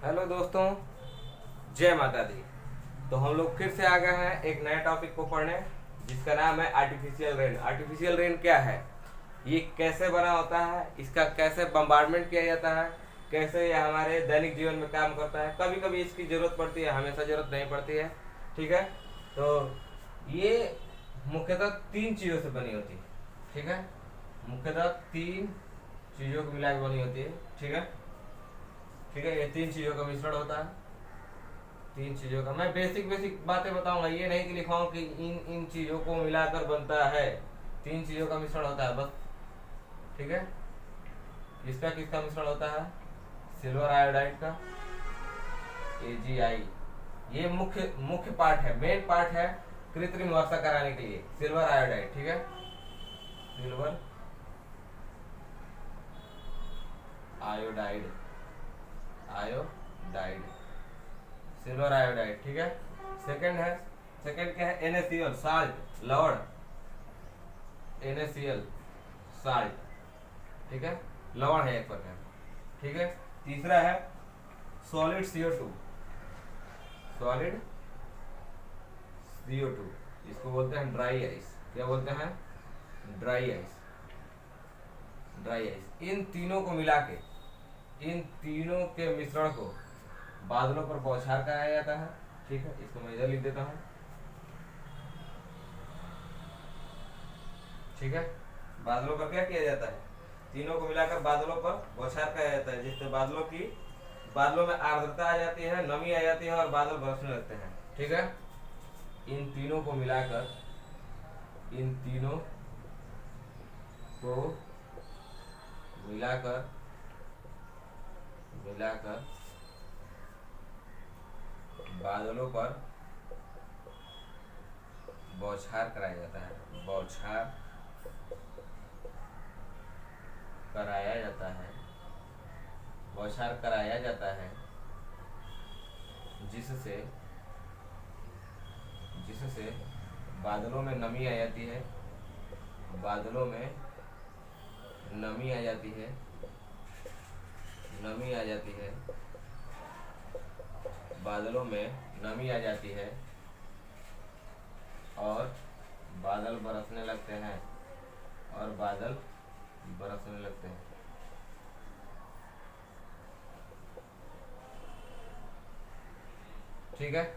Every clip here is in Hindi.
हेलो दोस्तों, जय माता दी। तो हम लोग फिर से आ गए हैं एक नए टॉपिक को पढ़ने, जिसका नाम है आर्टिफिशियल रेन। आर्टिफिशियल रेन क्या है, ये कैसे बना होता है, इसका कैसे बम्बार्डमेंट किया जाता है, कैसे ये हमारे दैनिक जीवन में काम करता है। कभी कभी इसकी ज़रूरत पड़ती है, हमेशा ज़रूरत नहीं पड़ती है। ठीक है, तो ये मुख्यतः तीन चीज़ों से बनी होती है। ठीक है, मुख्यतः तीन चीज़ों को मिला के बनी होती है। ठीक है, ठीक है, ये तीन चीज़ों का मिश्रण होता है। तीन चीज़ों का मैं बेसिक बेसिक बातें बताऊंगा, ये नहीं कि लिखाऊं कि इन इन चीज़ों को मिलाकर बनता है। तीन चीज़ों का मिश्रण होता है बस। ठीक है, किसका किसका मिश्रण होता है? सिल्वर आयोडाइड का, AgI। ये मुख्य मुख्य पार्ट है, मेन पार्ट है कृत्रिम वर्षा कराने के लिए, सिल्वर आयोडाइड। ठीक है, silver iodide, iodide, silver iodide. ठीक है, सेकंड है, सेकंड क्या है? NaCl, साल्ट, लवण, NaCl, साल्ट। ठीक है, लवण है एक प्रकार। ठीक है, तीसरा है सॉलिड CO2, सॉलिड CO2, इसको बोलते हैं ड्राई आइस। क्या बोलते हैं? Dry ice, dry ice. इन तीनों को मिला के, इन तीनों के मिश्रण को बादलों पर बौछार कराया जाता है। ठीक है, इसको मैं इधर लिख देता हूँ। ठीक है, बादलों पर क्या किया जाता है? तीनों को मिलाकर बादलों पर बौछार कराया जाता है, जिससे बादलों में आर्द्रता आ जाती है, नमी आ जाती है और बादल बरसने लगते हैं। ठीक है, इन तीनों को मिलाकर, इन तीनों को मिलाकर मिलाकर बादलों पर बौछार कराया जाता है, बौछार कराया जाता है, बौछार कराया जाता है, जिससे जिससे बादलों में नमी आ जाती है, बादलों में नमी आ जाती है, नमी आ जाती है, बादलों में नमी आ जाती है और बादल बरसने लगते हैं, और बादल बरसने लगते हैं। ठीक है,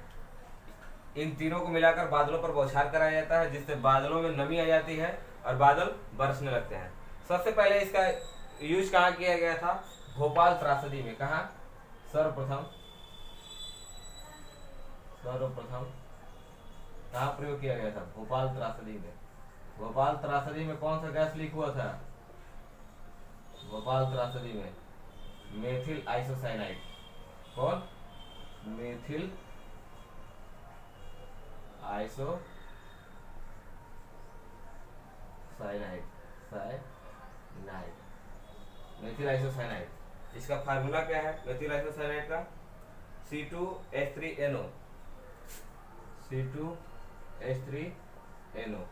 इन तीनों को मिलाकर बादलों पर बौछार कराया जाता है, जिससे बादलों में नमी आ जाती है और बादल बरसने लगते हैं। सबसे पहले इसका यूज कहाँ किया गया था? भोपाल त्रासदी में। कहाँ? सर्वप्रथम कहाँ प्रयोग किया गया था? भोपाल त्रासदी में। भोपाल त्रासदी में कौन सा गैस लीक हुआ था? भोपाल त्रासदी में मेथिल आइसोसाइनाइड। कौन? Methyl isocyanide, cyanide, methyl isocyanide. इसका फार्मूला क्या है मेथिल आइसोसाइनाइड का? C2H3NO, C2H3NO,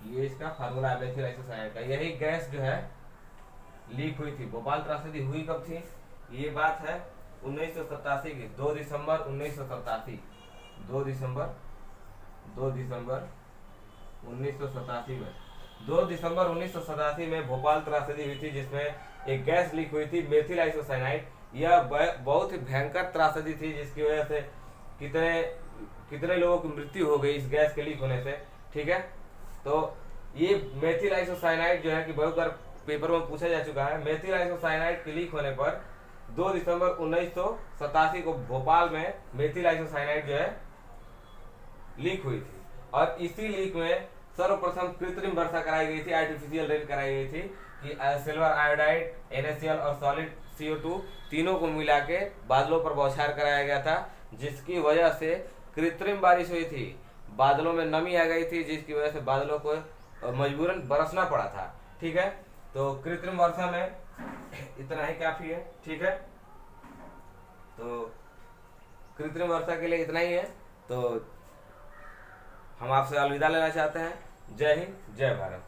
ये इसका फार्मूला है मेथिल आइसोसाइनाइड का। यही गैस जो है लीक हुई थी। भोपाल त्रासदी हुई कब थी? ये बात है 1987 की, 2 दिसंबर 1987, 2 दिसंबर 1987 में, 2 दिसंबर 1987 में भोपाल त्रासदी हुई थी, जिसमें एक गैस लीक हुई थी, मेथिल आइसोसाइनाइड। यह बहुत ही भयंकर त्रासदी थी, जिसकी वजह से कितने कितने लोगों की मृत्यु हो गई इस गैस के लीक होने से। ठीक है, तो ये मेथिल आइसोसाइनाइड जो है कि बहुत बार पेपर में पूछा जा चुका है। मेथिल आइसोसाइनाइड के लीक होने पर 2 दिसंबर 1987 को भोपाल में मेथिल आइसोसाइनाइड जो है लीक हुई थी, और इसी लीक में सर्वप्रथम कृत्रिम वर्षा कराई गई थी, आर्टिफिशियल रेन कराई गई थी, कि सिल्वर आयोडाइड, NaCl और सॉलिड CO2 तीनों को मिला के बादलों पर बौछार कराया गया था, जिसकी वजह से कृत्रिम बारिश हुई थी, बादलों में नमी आ गई थी, जिसकी वजह से बादलों को मजबूरन बरसना पड़ा था। ठीक है, तो कृत्रिम वर्षा में इतना ही काफी है। ठीक है, तो कृत्रिम वर्षा के लिए इतना ही है। तो हम आपसे अलविदा लेना चाहते हैं। जय हिंद, जय भारत।